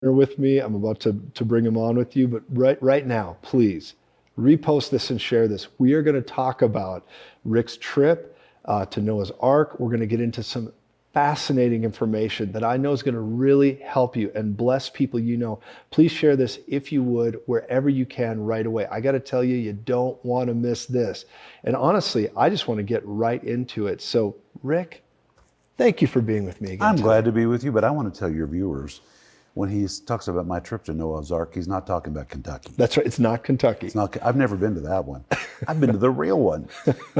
with me. I'm about to bring him on with you, but right now, please repost this and share this. We are going to talk about Rick's trip to Noah's Ark. We're going to get into some fascinating information that I know is going to really help you and bless people you know. Please share this if you would, wherever you can right away. I got to tell you, you don't want to miss this. And honestly, I just want to get right into it. So, Rick, thank you for being with me again. I'm glad to be with you, but I want to tell your viewers, when he talks about my trip to Noah's Ark, he's not talking about Kentucky. That's right. It's not Kentucky. It's not. I've never been to that one. I've been to the real one,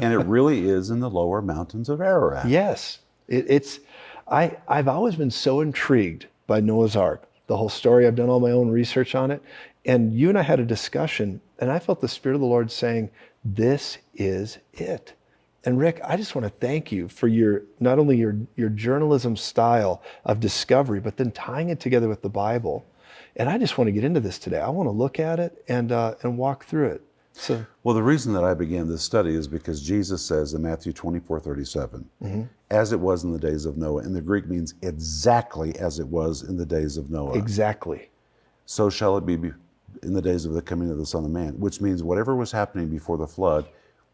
and it really is in the lower mountains of Ararat. Yes, I've always been so intrigued by Noah's Ark, the whole story. I've done all my own research on it, and you and I had a discussion, and I felt the Spirit of the Lord saying, "This is it." And Rick, I just want to thank you for not only your journalism style of discovery, but then tying it together with the Bible. And I just want to get into this today. I want to look at it and walk through it. So, well, the reason that I began this study is because Jesus says in Matthew 24:37, as it was in the days of Noah, and the Greek means exactly as it was in the days of Noah. Exactly. So shall it be in the days of the coming of the Son of Man, which means whatever was happening before the flood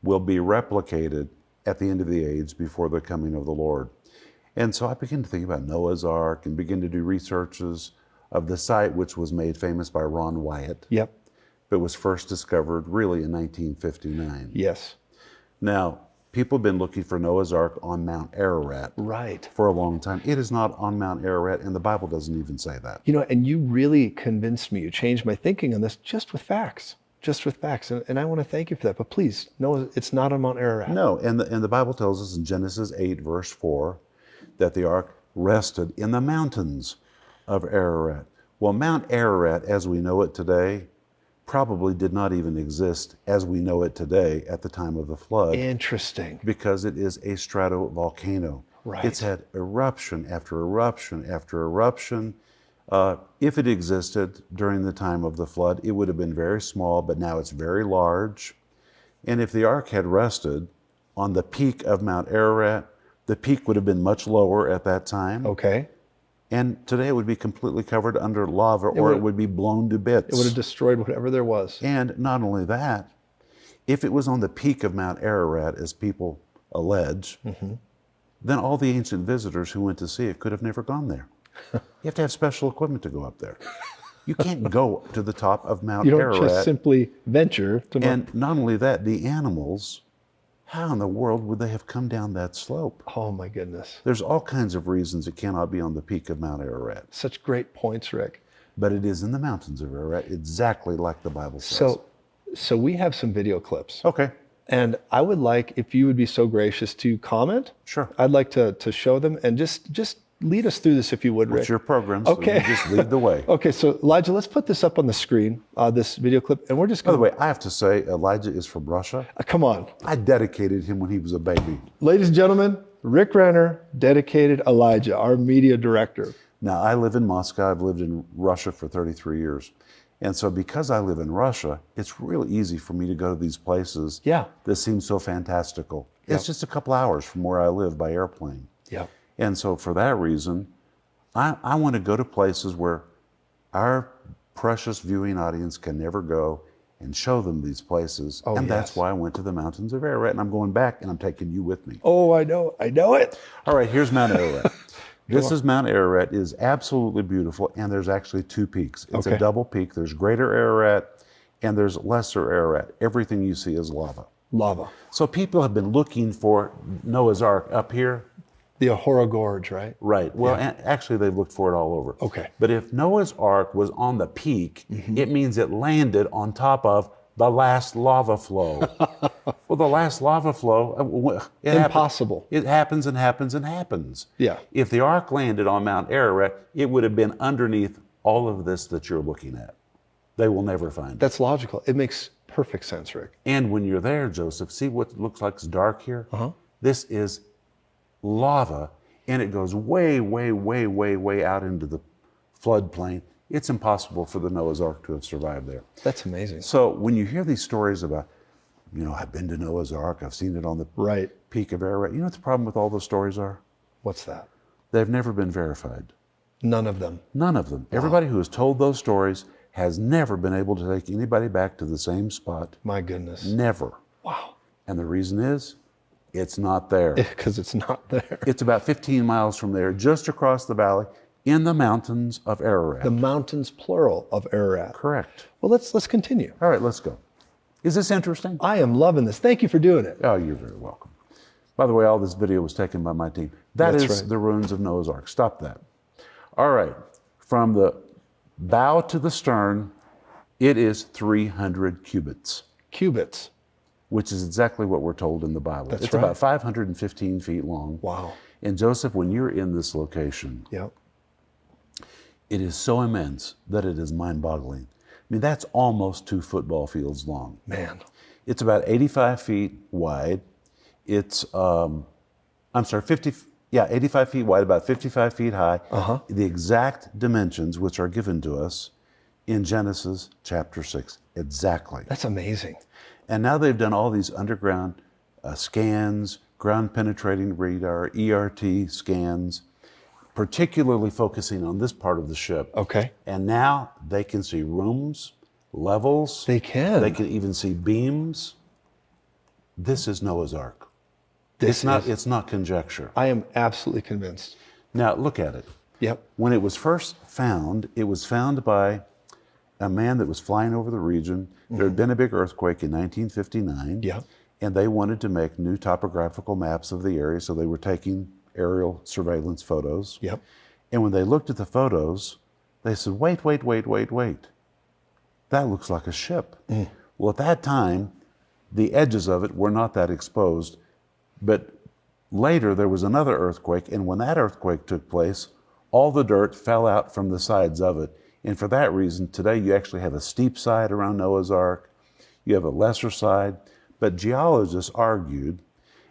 will be replicated at the end of the age before the coming of the Lord. And so I began to think about Noah's Ark and begin to do researches of the site, which was made famous by Ron Wyatt. Yep. But was first discovered really in 1959. Yes. Now, people have been looking for Noah's Ark on Mount Ararat for a long time. It is not on Mount Ararat, and the Bible doesn't even say that. You know, and you really convinced me. You changed my thinking on this just with facts. Just with facts, and I want to thank you for that. But please, no, it's not on Mount Ararat. No, and the Bible tells us in Genesis 8, verse 4, that the ark rested in the mountains of Ararat. Well, Mount Ararat, as we know it today, probably did not even exist as we know it today at the time of the flood. Interesting. Because it is a stratovolcano. Right. It's had eruption after eruption after eruption. If it existed during the time of the flood, it would have been very small, but now it's very large. And if the ark had rested on the peak of Mount Ararat, the peak would have been much lower at that time. Okay. And today it would be completely covered under lava, or it would be blown to bits. It would have destroyed whatever there was. And not only that, if it was on the peak of Mount Ararat, as people allege, then all the ancient visitors who went to see it could have never gone there. You have to have special equipment to go up there. You can't go to the top of Mount Ararat. You don't just simply venture to And not only that, the animals, how in the world would they have come down that slope? Oh my goodness. There's all kinds of reasons it cannot be on the peak of Mount Ararat. Such great points, Rick. But it is in the mountains of Ararat, exactly like the Bible says. So we have some video clips. Okay. And I would like, if you would be so gracious to comment. Sure. I'd like to show them and just lead us through this if you would, Rick. It's your program, so okay. you just lead the way. Okay, so Elijah, let's put this up on the screen, this video clip, and we're just going By the way, I have to say, Elijah is from Russia. Come on. I dedicated him when he was a baby. Ladies and gentlemen, Rick Renner dedicated Elijah, our media director. Now, I live in Moscow. I've lived in Russia for 33 years. And so because I live in Russia, it's really easy for me to go to these places that seem so fantastical. It's just a couple hours from where I live by airplane. Yeah. And so for that reason, I want to go to places where our precious viewing audience can never go and show them these places. And that's why I went to the mountains of Ararat. And I'm going back and I'm taking you with me. Oh, I know it. All right, here's Mount Ararat. This is Mount Ararat. It is absolutely beautiful. And there's actually two peaks. It's a double peak. There's Greater Ararat and there's Lesser Ararat. Everything you see is lava. Lava. So people have been looking for Noah's Ark up here. The Ahura Gorge, right? Right. Well, actually, they've looked for it all over. Okay. But if Noah's Ark was on the peak, it means it landed on top of the last lava flow. Well, the last lava flow, impossible. It happens and happens and happens. Yeah. If the Ark landed on Mount Ararat, it would have been underneath all of this that you're looking at. They will never find it. That's logical. It makes perfect sense, Rick. And when you're there, Joseph, see what looks like it's dark here? This is lava, and it goes way, way, way, way, way out into the floodplain. It's impossible for the Noah's Ark to have survived there. That's amazing. So when you hear these stories about, I've been to Noah's Ark, I've seen it on the peak of Ararat, you know what the problem with all those stories are? What's that? They've never been verified. None of them. None of them. Everybody who has told those stories has never been able to take anybody back to the same spot. My goodness. Never. Wow. And the reason is, it's not there. Because it's not there. It's about 15 miles from there, just across the valley, in the mountains of Ararat. The mountains, plural, of Ararat. Correct. Well, let's continue. All right, let's go. Is this interesting? I am loving this. Thank you for doing it. Oh, you're very welcome. By the way, all this video was taken by my team. That's right. the ruins of Noah's Ark. Stop that. All right, from the bow to the stern, it is 300 cubits, Cubits. which is exactly what we're told in the Bible. That's it's right. about 515 feet long. Wow. And Joseph, when you're in this location, Yep. it is so immense that it is mind-boggling. I mean, that's almost 2 football fields long. Man. It's about 85 feet wide. It's, 85 feet wide, about 55 feet high. Uh-huh. The exact dimensions which are given to us in Genesis chapter 6. Exactly. That's amazing. And now they've done all these underground scans, ground penetrating radar, ERT scans, particularly focusing on this part of the ship. Okay. And now they can see rooms, levels. They can. They can even see beams. This is Noah's Ark. This It's not conjecture. I am absolutely convinced. Now look at it. Yep. When it was first found, it was found by a man that was flying over the region. There had been a big earthquake in 1959. Yep. And they wanted to make new topographical maps of the area, so they were taking aerial surveillance photos. Yep. And when they looked at the photos, they said, wait. That looks like a ship. Well, at that time, the edges of it were not that exposed. But later, there was another earthquake, and when that earthquake took place, all the dirt fell out from the sides of it. And for that reason, today you actually have a steep side around Noah's Ark. You have a lesser side. But geologists argued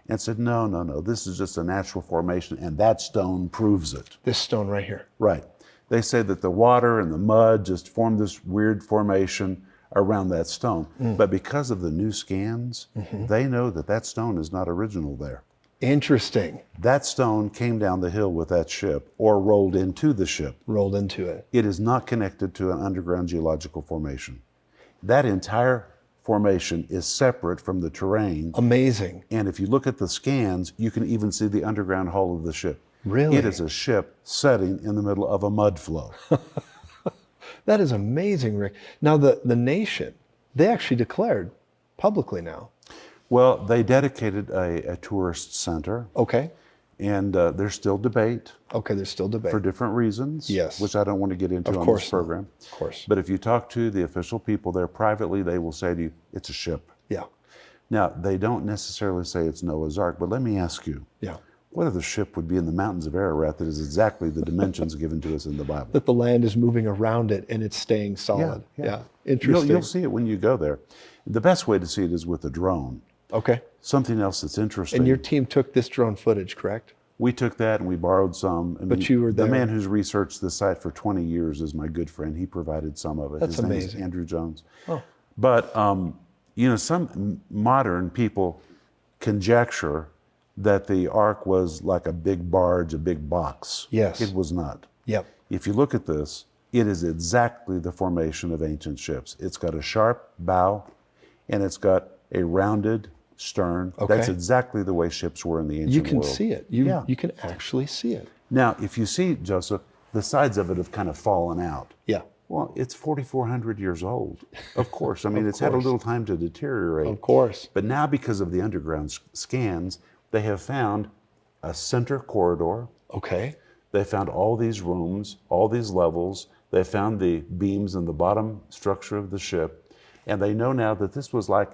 and said, no, this is just a natural formation, and that stone proves it. This stone right here. Right. They say that the water and the mud just formed this weird formation around that stone. But because of the new scans, they know that that stone is not original there. Interesting. That stone came down the hill with that ship or rolled into the ship. Rolled into it. It is not connected to an underground geological formation. That entire formation is separate from the terrain. Amazing. And if you look at the scans, you can even see the underground hull of the ship. Really? It is a ship setting in the middle of a mud flow. That is amazing, Rick. Now, the nation, they actually declared publicly now. Well, they dedicated a tourist center, Okay. and there's still debate Okay, there's still debate. for different reasons, Yes. which I don't want to get into Of on course this not. program. Of course. But if you talk to the official people there privately, they will say to you, it's a ship. Yeah. Now, they don't necessarily say it's Noah's Ark, but let me ask you, Yeah. what other ship would be in the mountains of Ararat that is exactly the dimensions given to us in the Bible? That the land is moving around it and it's staying solid. yeah. Interesting. You'll see it when you go there. The best way to see it is with a drone. Okay. Something else that's interesting. And your team took this drone footage, correct? We took that and we borrowed some. I But you were The there. man who's researched this site for 20 years is my good friend. He provided some of it. That's His name amazing. is Andrew Jones. Oh. But, some modern people conjecture that the Ark was like a big barge, a big box. Yes. It was not. Yep. If you look at this, it is exactly the formation of ancient ships. It's got a sharp bow and it's got a rounded stern. Okay. That's exactly the way ships were in the ancient You can world. see it. You can actually see it. Now, if you see, Joseph, the sides of it have kind of fallen out. Yeah. Well, it's 4,400 years old. Of course. I mean, it's had a little time to deteriorate. Of course. But now, because of the underground scans, they have found a center corridor. Okay. They found all these rooms, all these levels. They found the beams in the bottom structure of the ship. And they know now that this was like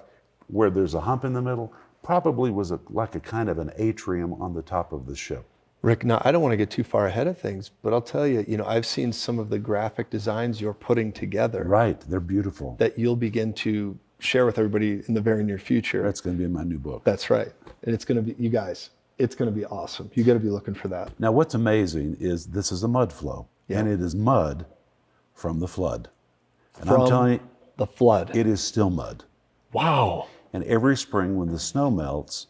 where there's a hump in the middle, probably was like a kind of an atrium on the top of the ship. Rick, now I don't want to get too far ahead of things, but I'll tell you, I've seen some of the graphic designs you're putting together Right. They're beautiful. that you'll begin to share with everybody in the very near future. That's going to be in my new book. That's right. And it's going to be, you guys, it's going to be awesome. You got to be looking for that. Now, what's amazing is this is a mud flow, and it is mud from the flood. And I'm telling you, The flood. it is still mud. Wow. And every spring when the snow melts,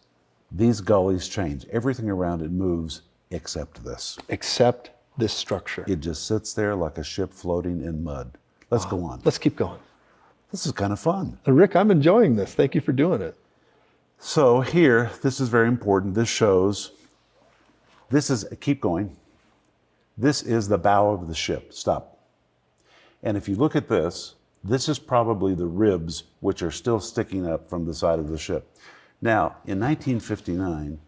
these gullies change. Everything around it moves except this. Except this structure. It just sits there like a ship floating in mud. Let's go on. Let's keep going. This is kind of fun. Rick, I'm enjoying this. Thank you for doing it. So here, this is very important. This shows, keep going. This is the bow of the ship. Stop. And if you look at this, this is probably the ribs which are still sticking up from the side of the ship. Now, in 1959,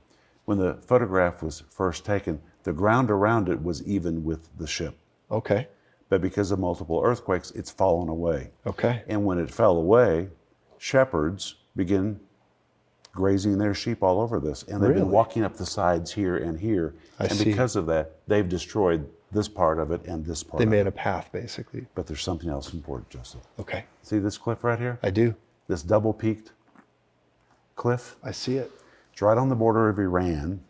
when the photograph was first taken, the ground around it was even with the ship. Okay. But because of multiple earthquakes, it's fallen away. Okay. And when it fell away, shepherds began grazing their sheep all over this. And they've Really? been walking up the sides here and here. I and see. because of that, they've destroyed this part of it and this part They of made it. a path, basically. But there's something else important, Joseph. Okay. See this cliff right here? I do. This double-peaked cliff? I see it. It's right on the border of Iran.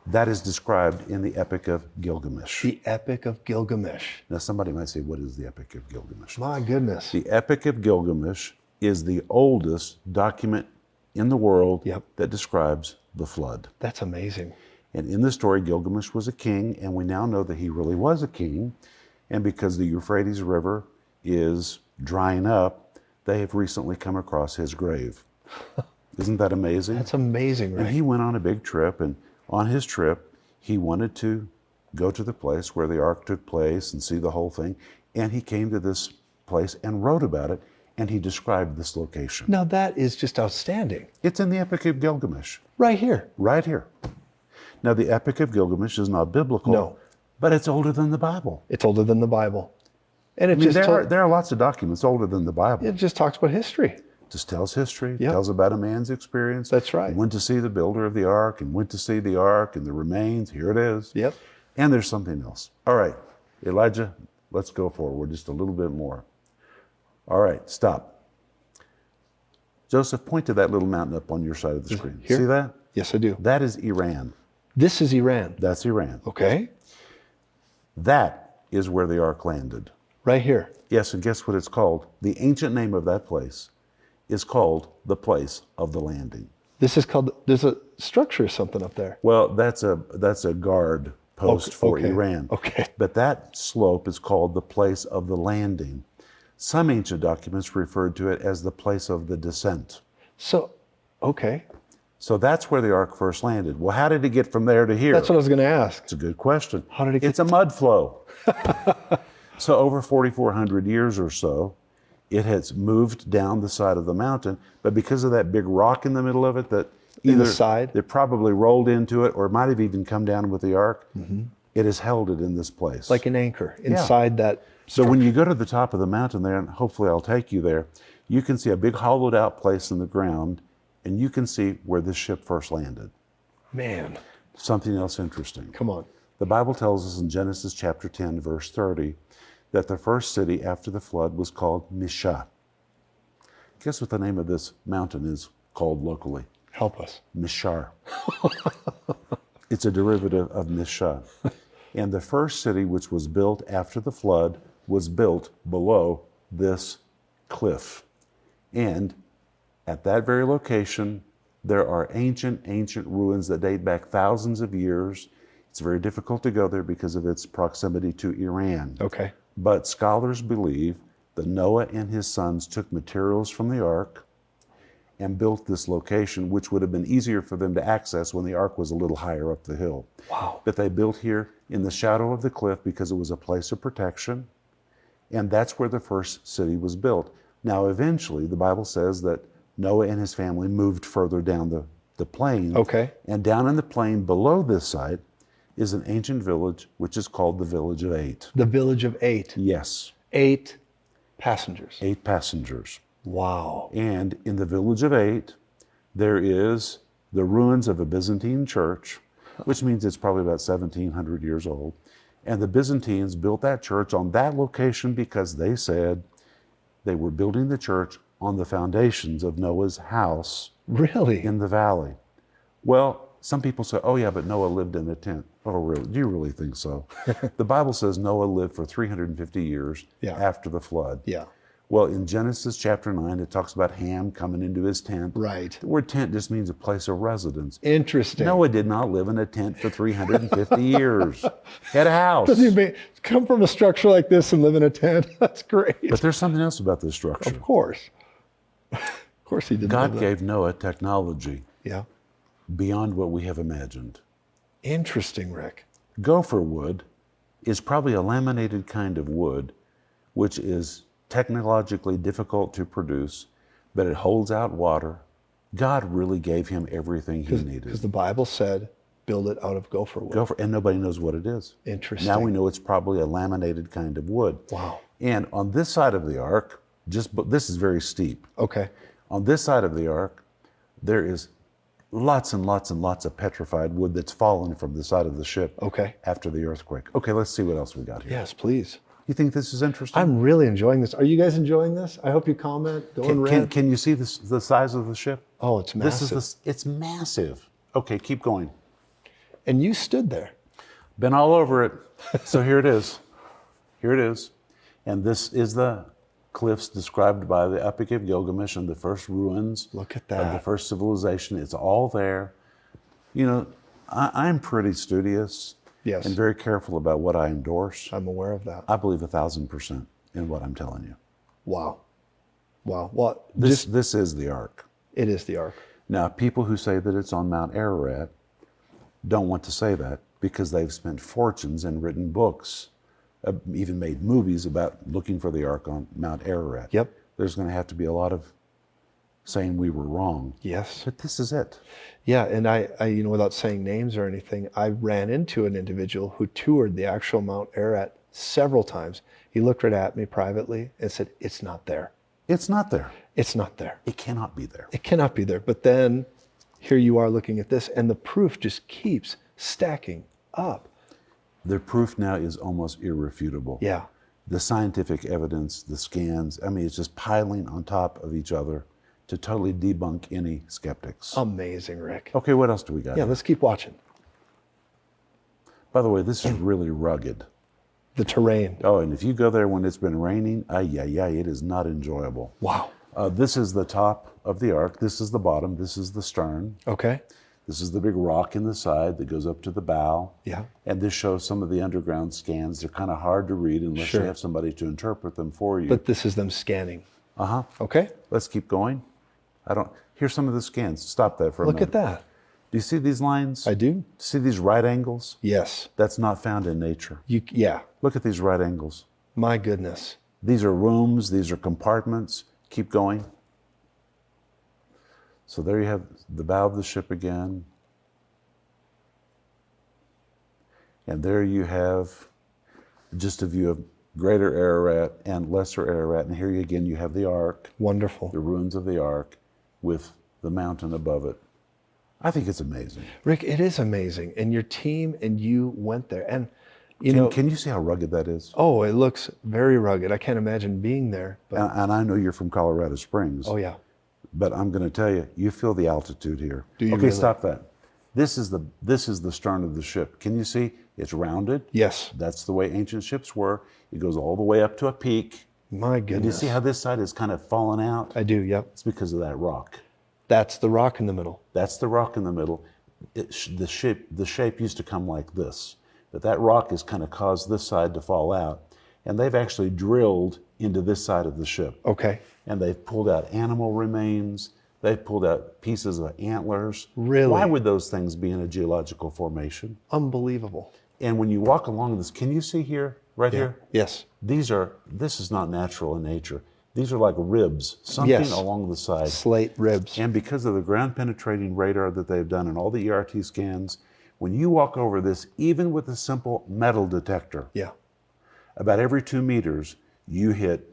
That is described in the Epic of Gilgamesh. The Epic of Gilgamesh. Now, somebody might say, what is the Epic of Gilgamesh? My goodness. The Epic of Gilgamesh is the oldest document in the world Yep. that describes the flood. That's amazing. And in the story, Gilgamesh was a king, and we now know that he really was a king. And because the Euphrates River is drying up, they have recently come across his grave. Isn't that amazing? That's amazing, And right? he went on a big trip, and on his trip, he wanted to go to the place where the Ark took place and see the whole thing. And he came to this place and wrote about it, and he described this location. Now that is just outstanding. It's in the Epic of Gilgamesh, Right here. right here. Now, the Epic of Gilgamesh is not biblical, No. but it's older than the Bible. It's older than the Bible. And it I mean, just there are lots of documents older than the Bible. it just talks about history. Just tells history, Yep. tells about a man's experience. That's right. Went to see the builder of the Ark and went to see the Ark and the remains. Here it is. Yep. And there's something else. All right, Elijah, let's go forward just a little bit more. All right, stop. Joseph, point to that little mountain up on your side of the screen. Here? See that? Yes, I do. That is Iran. This is Iran. That's Iran. Okay. That is where the Ark landed. Right here. Yes, and guess what it's called? The ancient name of that place is called the place of the landing. This is called, there's a structure or something up there. Well, that's a guard post for okay. Iran. Okay. But that slope is called the place of the landing. Some ancient documents referred to it as the place of the descent. So, okay. So that's where the Ark first landed. Well, how did it get from there to here? That's what I was going to ask. It's a good question. How did it get It's a mud flow. So over 4,400 years or so, it has moved down the side of the mountain, but because of that big rock in the middle of it that In the either side? it probably rolled into it or it might have even come down with the Ark, it has held it in this place. Like an anchor inside that. So when you go to the top of the mountain there, and hopefully I'll take you there, you can see a big hollowed out place in the ground, and you can see where this ship first landed. Man, Something else interesting. come on. The Bible tells us in Genesis chapter 10, verse 30, that the first city after the flood was called Mishah. Guess what the name of this mountain is called locally? Help us. Mishar. It's a derivative of Mishah. And the first city which was built after the flood was built below this cliff. And at that very location, there are ancient ruins that date back thousands of years. It's very difficult to go there because of its proximity to Iran. Okay. But scholars believe that Noah and his sons took materials from the Ark and built this location, which would have been easier for them to access when the Ark was a little higher up the hill. Wow. But they built here in the shadow of the cliff because it was a place of protection, and that's where the first city was built. Now, eventually, the Bible says that Noah and his family moved further down the plain. Okay. And down in the plain below this site is an ancient village, which is called the Village of Eight. The village of 8. Yes, 8 passengers. 8 passengers. Wow. And in the Village of Eight, there is the ruins of a Byzantine church, which means it's probably about 1,700 years old. And the Byzantines built that church on that location because they said they were building the church on the foundations of Noah's house Really? in the valley. Well, some people say, oh yeah, but Noah lived in a tent. Oh, really? Do you really think so? The Bible says Noah lived for 350 years Yeah. after the flood. Yeah. Well, in Genesis chapter 9, it talks about Ham coming into his tent. Right. The word tent just means a place of residence. Interesting. Noah did not live in a tent for 350 years. He had a house. Doesn't even come from a structure like this and live in a tent. That's great. But there's something else about this structure. Of course. Of course he didn't. God gave Noah technology Yeah. beyond what we have imagined. Interesting, Rick. Gopher wood is probably a laminated kind of wood, which is technologically difficult to produce, but it holds out water. God really gave him everything he needed. Because the Bible said, build it out of gopher wood. Gopher, and nobody knows what it is. Interesting. Now we know it's probably a laminated kind of wood. Wow. And on this side of the ark, this is very steep. Okay. On this side of the ark, there is lots and lots and lots of petrified wood that's fallen from the side of the ship Okay. after the earthquake. Okay, let's see what else we got here. Yes, please. You think this is interesting? I'm really enjoying this. Are you guys enjoying this? I hope you comment. Go and read. Can you see this, the size of the ship? Oh, it's massive. It's massive. Okay, keep going. And you stood there. Been all over it. So here it is. Here it is. And this is the cliffs described by the Epic of Gilgamesh and the first ruins Look at of the that. first civilization. It's all there. You know, I'm pretty studious Yes. and very careful about what I endorse. I'm aware of that. I believe 1,000% in what I'm telling you. Wow. Wow. Well, This is the Ark. it is the Ark. Now, people who say that it's on Mount Ararat don't want to say that because they've spent fortunes and written books, even made movies about looking for the Ark on Mount Ararat. Yep. There's going to have to be a lot of saying we were wrong. Yes. But this is it. Yeah, and I, without saying names or anything, I ran into an individual who toured the actual Mount Ararat several times. He looked right at me privately and said, "It's not there. It's not there. It's not there. It cannot be there. It cannot be there." But then here you are looking at this, and the proof just keeps stacking up. The proof now is almost irrefutable. Yeah. The scientific evidence, the scans, I mean, it's just piling on top of each other to totally debunk any skeptics. Amazing, Rick. Okay, what else do we got? Yeah, here? let's keep watching. By the way, this is really rugged. The terrain. Oh, and if you go there when it's been raining, it is not enjoyable. Wow. This is the top of the Ark. This is the bottom. This is the stern. Okay. This is the big rock in the side that goes up to the bow. Yeah. And this shows some of the underground scans. They're kind of hard to read unless Sure. you have somebody to interpret them for you. But this is them scanning. Uh-huh. Okay. Let's keep going. Here's some of the scans. Stop that for a Look minute. at that. Do you see these lines? I do. See these right angles? Yes. That's not found in nature. Yeah. Look at these right angles. My goodness. These are rooms, these are compartments. Keep going. So there you have the bow of the ship again. And there you have just a view of Greater Ararat and Lesser Ararat. And here again you have the Ark, Wonderful. the ruins of the Ark with the mountain above it. I think it's amazing. Rick, it is amazing. And your team and you went there. And, you know, Can you see how rugged that is? oh, it looks very rugged. I can't imagine being there. But, And I know you're from Colorado Springs. oh, yeah. But I'm going to tell you, you feel the altitude here. Do you okay, really? stop that. This is the stern of the ship. Can you see? It's rounded. Yes. That's the way ancient ships were. It goes all the way up to a peak. My And you goodness. see how this side is kind of fallen out? I do, yep. It's because of that rock. That's the rock in the middle. That's the rock in the middle. The shape used to come like this, but that rock has kind of caused this side to fall out. And they've actually drilled into this side of the ship. Okay. And they've pulled out animal remains. They've pulled out pieces of antlers. Really? Why would those things be in a geological formation? Unbelievable. And when you walk along this, can you see here, right here? Yes. This is not natural in nature. These are like ribs, something Yes. along the side. Slate ribs. And because of the ground penetrating radar that they've done and all the ERT scans, when you walk over this, even with a simple metal detector, Yeah. about every 2 meters, you hit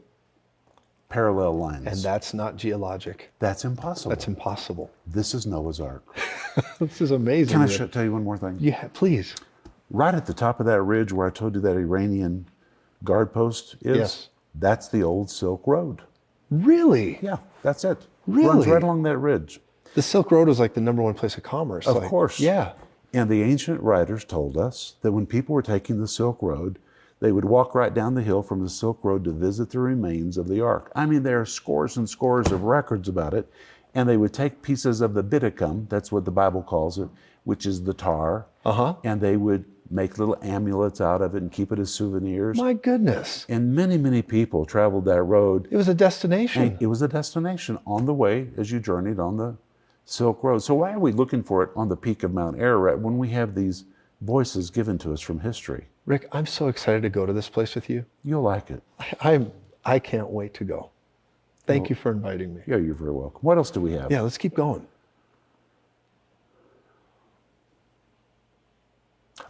parallel lines. And that's not geologic. That's impossible. That's impossible. This is Noah's Ark. This is amazing. Can I Rick. tell you one more thing? Yeah, please. Right at the top of that ridge where I told you that Iranian guard post is, Yes. that's the old Silk Road. Really? Yeah, that's it. Really? Runs right along that ridge. The Silk Road was like the #1 place of commerce. Of like, course. Yeah. And the ancient writers told us that when people were taking the Silk Road, They would walk right down the hill from the Silk Road to visit the remains of the Ark. I mean, there are scores and scores of records about it. And they would take pieces of the bidacum, that's what the Bible calls it, which is the tar, and they would make little amulets out of it and keep it as souvenirs. My goodness. And many, many people traveled that road. It was a destination. It was a destination on the way as you journeyed on the Silk Road. So why are we looking for it on the peak of Mount Ararat when we have these voices given to us from history? Rick, I'm so excited to go to this place with you. You'll like it. I can't wait to go. Thank you for inviting me. Yeah, you're very welcome. What else do we have? Yeah, let's keep going.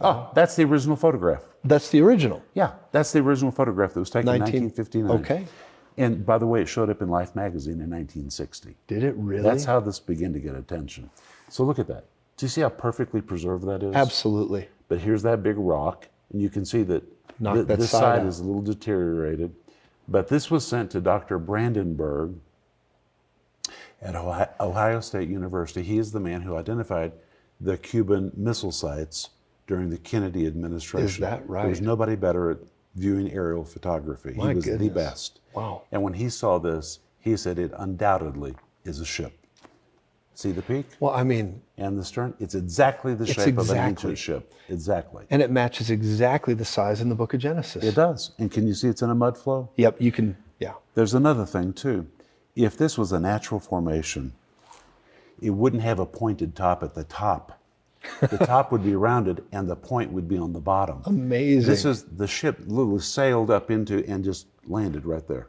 Oh, that's the original photograph. That's the original. Yeah, that's the original photograph that was taken in 1959. Okay. And by the way, it showed up in Life magazine in 1960. Did it really? That's how this began to get attention. So look at that. Do you see how perfectly preserved that is? Absolutely. But here's that big rock, and you can see that this side is a little deteriorated. But this was sent to Dr. Brandenburg at Ohio State University. He is the man who identified the Cuban missile sites during the Kennedy administration. Is that right? There was nobody better at viewing aerial photography. My He was the goodness. best. Wow. And when he saw this, he said it undoubtedly is a ship. See the peak? Well, I mean, And the stern? It's exactly the shape of an ancient ship. Exactly. and it matches exactly the size in the book of Genesis. It does. And can you see it's in a mud flow? Yep, you can, yeah. There's another thing too. If this was a natural formation, it wouldn't have a pointed top at the top. The top would be rounded and the point would be on the bottom. Amazing. This is the ship literally sailed up into and just landed right there.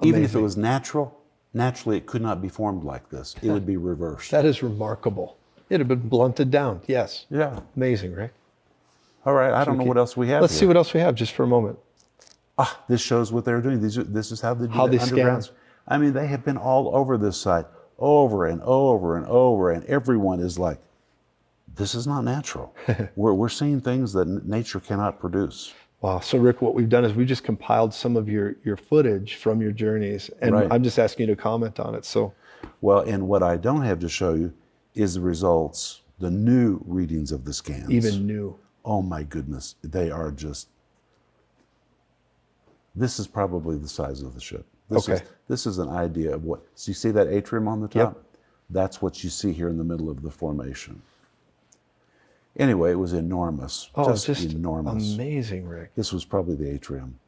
Even if it was natural, naturally it could not be formed like this. It would be reversed. That is remarkable. It'd have been blunted down, yes. Yeah. Amazing, Rick. All right, I don't know what else we have Let's here. see what else we have just for a moment. Ah, this shows what they're doing. This is how they do How the they underground. scan. I mean, they have been all over this site, over and over and over, and everyone is like, this is not natural. we're seeing things that nature cannot produce. Wow. So, Rick, what we've done is we just compiled some of your footage from your journeys, and Right. I'm just asking you to comment on it. So, Well, and what I don't have to show you is the results, the new readings of the scans. even new. Oh my goodness, they are just, this is probably the size of the ship. Okay. This is an idea of what, so you see that atrium on the top? Yep. That's what you see here in the middle of the formation. Anyway, it was enormous, Oh, just enormous. amazing, Rick. This was probably the atrium,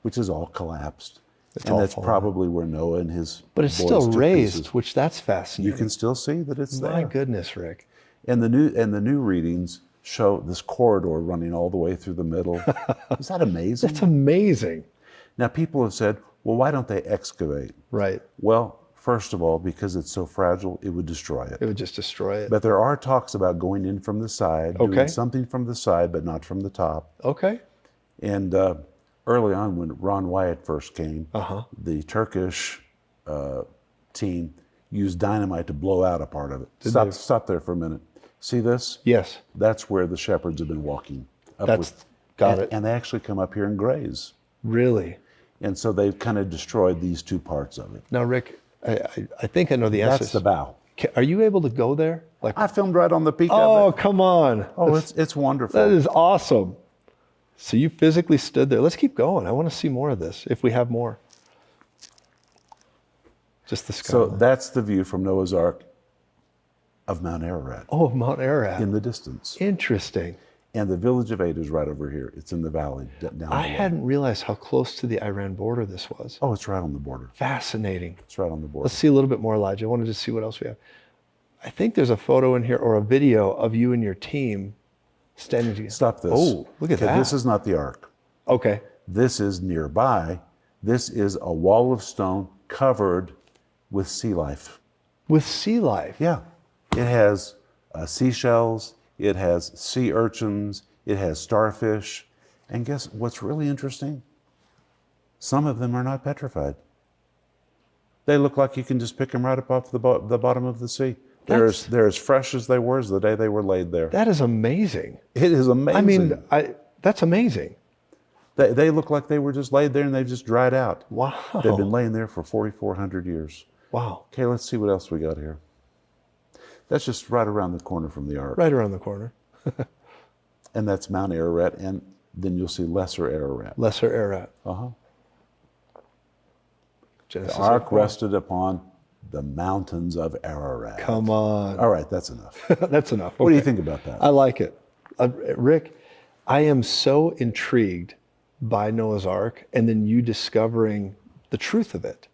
which is all collapsed. It's and all that's fallen. probably where Noah and his But it's boys still took raised, pieces. which that's You fascinating. can still see that it's My there. goodness, Rick. And the new readings show this corridor running all the way through the middle. Is that amazing? That's amazing. Now people have said, well, why don't they excavate? Right. Well, first of all, because it's so fragile, it would destroy it. It would just destroy it. But there are talks about going in from the side, Okay. doing something from the side, but not from the top. Okay. And early on, when Ron Wyatt first came, Uh-huh. the Turkish team used dynamite to blow out a part of it. they? Stop there for a minute. See this? Yes. That's where the shepherds have been walking. Got it. And they actually come up here and graze. Really. And so they've kind of destroyed these two parts of it. Now, Rick, I think I know the answer. That's the bow. Are you able to go there? Like, I filmed right on the peak oh, of it. come on. Oh, it's wonderful. That is awesome. So you physically stood there. Let's keep going. I want to see more of this, if we have more. Just the sky. So that's the view from Noah's Ark of Mount Ararat Oh, Mount Ararat. in the distance. Interesting. And the village of Ada is right over here. It's in the valley down below. I hadn't realized how close to the Iran border this was. Oh, it's right on the border. Fascinating. It's right on the border. Let's see a little bit more, Elijah. I wanted to see what else we have. I think there's a photo in here or a video of you and your team standing together. Stop this. Oh, look at Okay, that. This is not the Ark. Okay. This is nearby. This is a wall of stone covered with sea life. With sea life. Yeah. It has seashells. It has sea urchins. It has starfish. And guess what's really interesting? Some of them are not petrified. They look like you can just pick them right up off the bottom of the sea. They're as fresh as they were as the day they were laid there. That is amazing. It is amazing. I mean, that's amazing. They look like they were just laid there and they've just dried out. Wow. They've been laying there for 4,400 years. Wow. Okay, let's see what else we got here. That's just right around the corner from the Ark. Right around the corner. And that's Mount Ararat. And then you'll see Lesser Ararat. Lesser Ararat. Uh-huh. Genesis The ark 8:4. rested upon the mountains of Ararat. Come on. All right, that's enough. That's enough. What do you Okay. think about that? I like it. Rick, I am so intrigued by Noah's Ark and then you discovering the truth of it.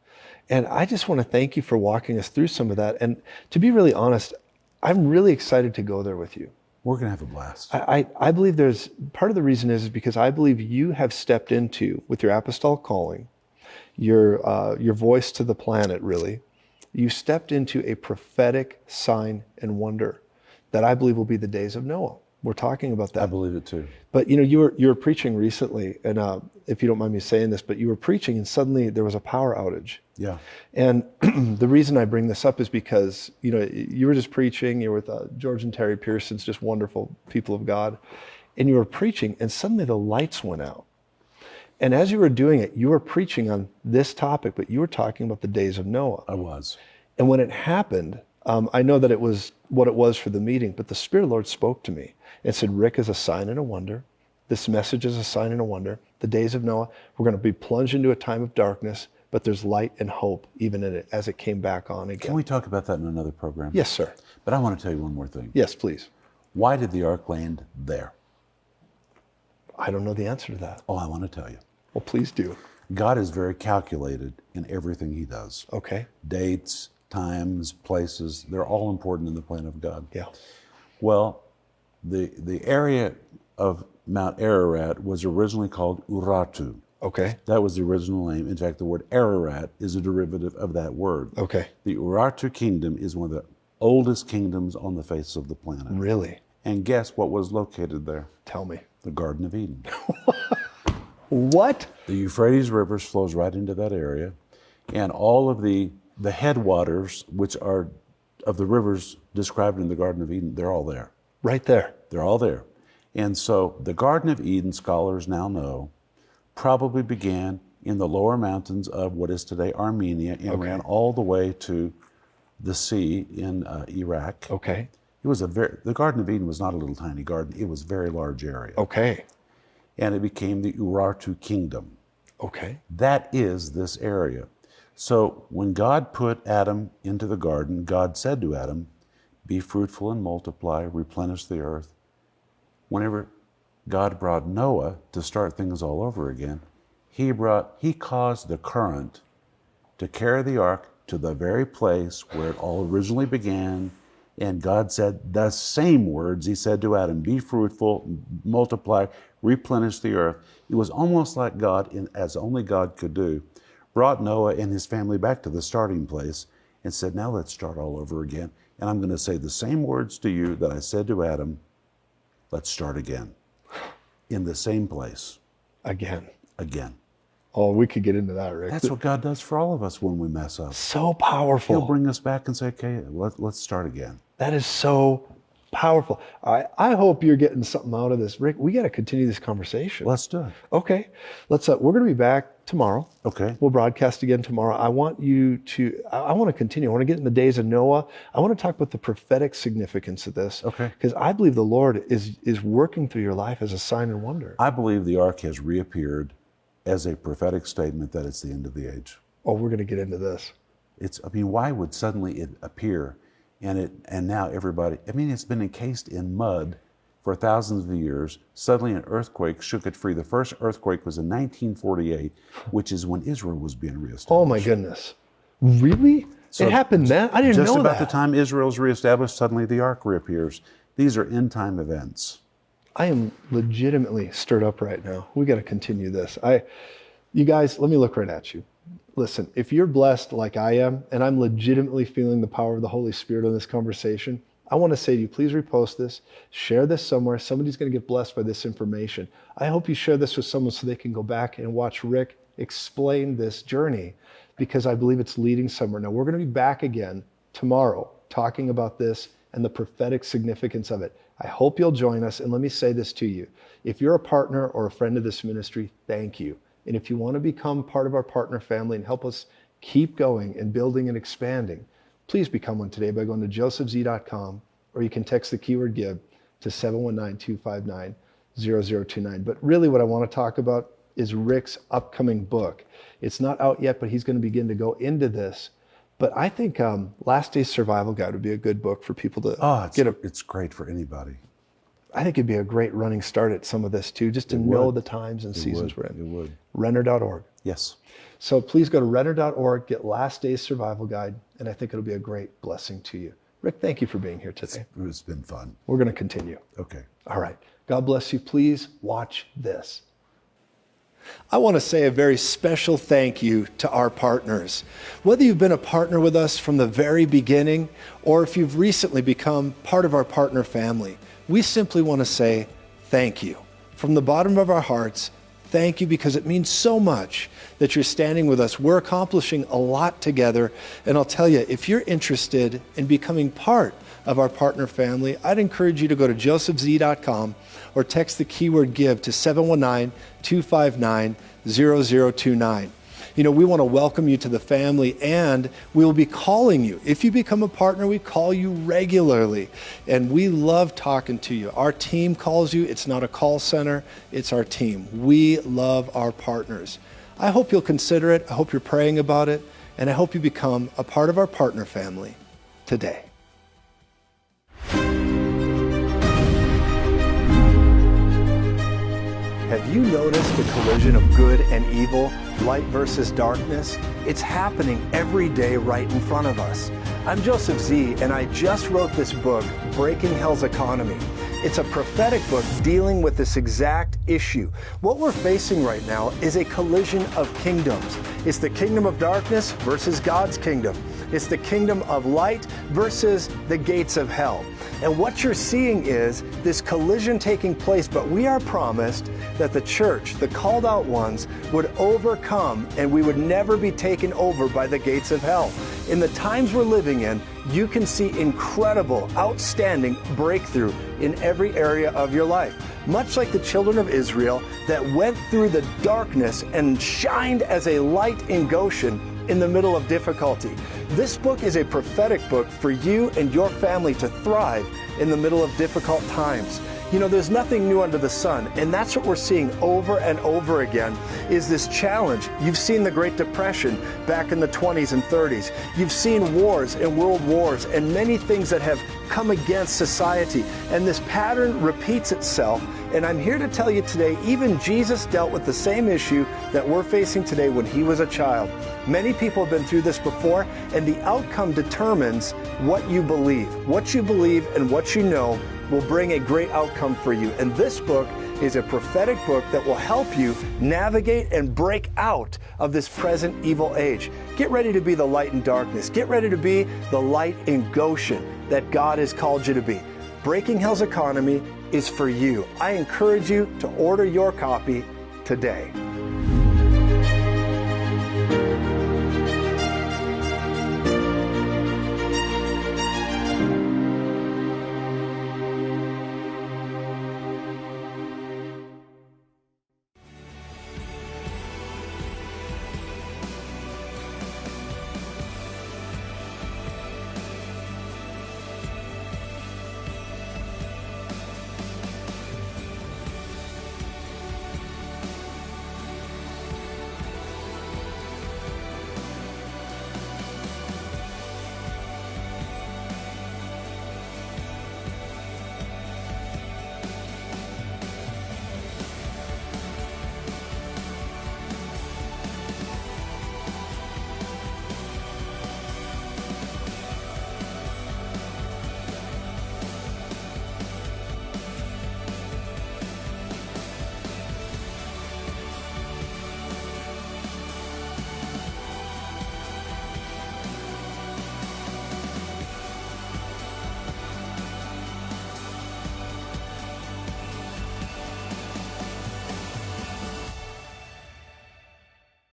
And I just want to thank you for walking us through some of that. And to be really honest, I'm really excited to go there with you. We're going to have a blast. I believe there's part of the reason is because I believe you have stepped into, with your apostolic calling, your voice to the planet, really, you stepped into a prophetic sign and wonder that I believe will be the days of Noah. We're talking about that. I believe it too. But you were preaching recently, and if you don't mind me saying this, but you were preaching, and suddenly there was a power outage. Yeah. And the reason I bring this up is because you were just preaching. You're with George and Terry Pearson's just wonderful people of God, and you were preaching, and suddenly the lights went out. And as you were doing it, you were preaching on this topic, but you were talking about the days of Noah. I was. And when it happened, I know that it was what it was for the meeting, but the Spirit of the Lord spoke to me and said, Rick is a sign and a wonder. This message is a sign and a wonder. The days of Noah, we're going to be plunged into a time of darkness, but there's light and hope even in it as it came back on again. Can we talk about that in another program? Yes, sir. But I want to tell you one more thing. Yes, please. Why did the ark land there? I don't know the answer to that. Oh, I want to tell you. Well, please do. God is very calculated in everything he does. Okay. Dates, times, places, they're all important in the plan of God. Yeah. Well, the area of Mount Ararat was originally called Urartu. Okay. That was the original name. In fact, the word Ararat is a derivative of that word. Okay. The Urartu kingdom is one of the oldest kingdoms on the face of the planet. Really? And guess what was located there? Tell me. The Garden of Eden. What? The Euphrates River flows right into that area, and all of the headwaters, which are of the rivers described in the Garden of Eden, they're all there. Right there. They're all there. And so the Garden of Eden, scholars now know, probably began in the lower mountains of what is today Armenia and ran all the way to the sea in Iraq. Okay. It was the Garden of Eden was not a little tiny garden. It was a very large area. Okay. And it became the Urartu kingdom. Okay. That is this area. So when God put Adam into the garden, God said to Adam, be fruitful and multiply, replenish the earth. Whenever God brought Noah to start things all over again, he caused the current to carry the ark to the very place where it all originally began. And God said the same words he said to Adam, be fruitful, multiply, replenish the earth. It was almost like God, as only God could do, brought Noah and his family back to the starting place and said, now let's start all over again. And I'm going to say the same words to you that I said to Adam. Let's start again. In the same place. Again. Oh, we could get into that, Rick. That's what God does for all of us when we mess up. So powerful. He'll bring us back and say, okay, let's start again. That is so powerful. I hope you're getting something out of this. Rick, we got to continue this conversation. Let's do it. Okay. We're going to be back tomorrow. Okay. We'll broadcast again tomorrow. I want to continue. I want to get in the days of Noah. I want to talk about the prophetic significance of this. Okay. Because I believe the Lord is working through your life as a sign and wonder. I believe the ark has reappeared as a prophetic statement that it's the end of the age. Oh, we're going to get into this. Why would suddenly it appear and now everybody, it's been encased in mud for thousands of years. Suddenly an earthquake shook it free. The first earthquake was in 1948, which is when Israel was being reestablished. Oh my goodness. Really? So it happened then? I didn't know that. Just about the time Israel's reestablished, suddenly the ark reappears. These are end time events. I am legitimately stirred up right now. We got to continue this. You guys, let me look right at you. Listen, if you're blessed like I am, and I'm legitimately feeling the power of the Holy Spirit on this conversation, I want to say to you, please repost this, share this somewhere. Somebody's going to get blessed by this information. I hope you share this with someone so they can go back and watch Rick explain this journey, because I believe it's leading somewhere. Now, we're going to be back again tomorrow talking about this and the prophetic significance of it. I hope you'll join us. And let me say this to you. If you're a partner or a friend of this ministry, thank you. And if you want to become part of our partner family and help us keep going and building and expanding, please become one today by going to josephz.com, or you can text the keyword give to 719-259-0700. 0029. But really what I want to talk about is Rick's upcoming book. It's not out yet, but he's going to begin to go into this. But I think Last Days Survival Guide would be a good book for people to get a... It's great for anybody. I think it'd be a great running start at some of this too, just to know the times and seasons we're in. It would. Renner.org. Yes. So please go to Renner.org, get Last Days Survival Guide, and I think it'll be a great blessing to you. Rick, thank you for being here today. It's been fun. We're going to continue. Okay. All right. God bless you. Please watch this. I want to say a very special thank you to our partners. Whether you've been a partner with us from the very beginning, or if you've recently become part of our partner family, we simply want to say thank you. From the bottom of our hearts, thank you, because it means so much that you're standing with us. We're accomplishing a lot together. And I'll tell you, if you're interested in becoming part of our partner family, I'd encourage you to go to josephz.com or text the keyword give to 719-259-0029. You know, we want to welcome you to the family, and we'll be calling you. If you become a partner, we call you regularly, and we love talking to you. Our team calls you. It's not a call center. It's our team. We love our partners. I hope you'll consider it. I hope you're praying about it, and I hope you become a part of our partner family today. Have you noticed the collision of good and evil, light versus darkness? It's happening every day right in front of us. I'm Joseph Z, and I just wrote this book, Breaking Hell's Economy. It's a prophetic book dealing with this exact issue. What we're facing right now is a collision of kingdoms. It's the kingdom of darkness versus God's kingdom. It's the kingdom of light versus the gates of hell. And what you're seeing is this collision taking place, but we are promised that the church, the called out ones, would overcome, and we would never be taken over by the gates of hell. In the times we're living in, you can see incredible, outstanding breakthrough in every area of your life. Much like the children of Israel that went through the darkness and shined as a light in Goshen in the middle of difficulty. This book is a prophetic book for you and your family to thrive in the middle of difficult times. You know, there's nothing new under the sun, and that's what we're seeing over and over again, is this challenge. You've seen the Great Depression back in the 20s and 30s. You've seen wars and world wars and many things that have come against society, and this pattern repeats itself. And I'm here to tell you today, even Jesus dealt with the same issue that we're facing today when he was a child. Many people have been through this before, and the outcome determines what you believe. What you believe and what you know will bring a great outcome for you. And this book is a prophetic book that will help you navigate and break out of this present evil age. Get ready to be the light in darkness. Get ready to be the light in Goshen that God has called you to be. Breaking Hell's Economy is for you. I encourage you to order your copy today.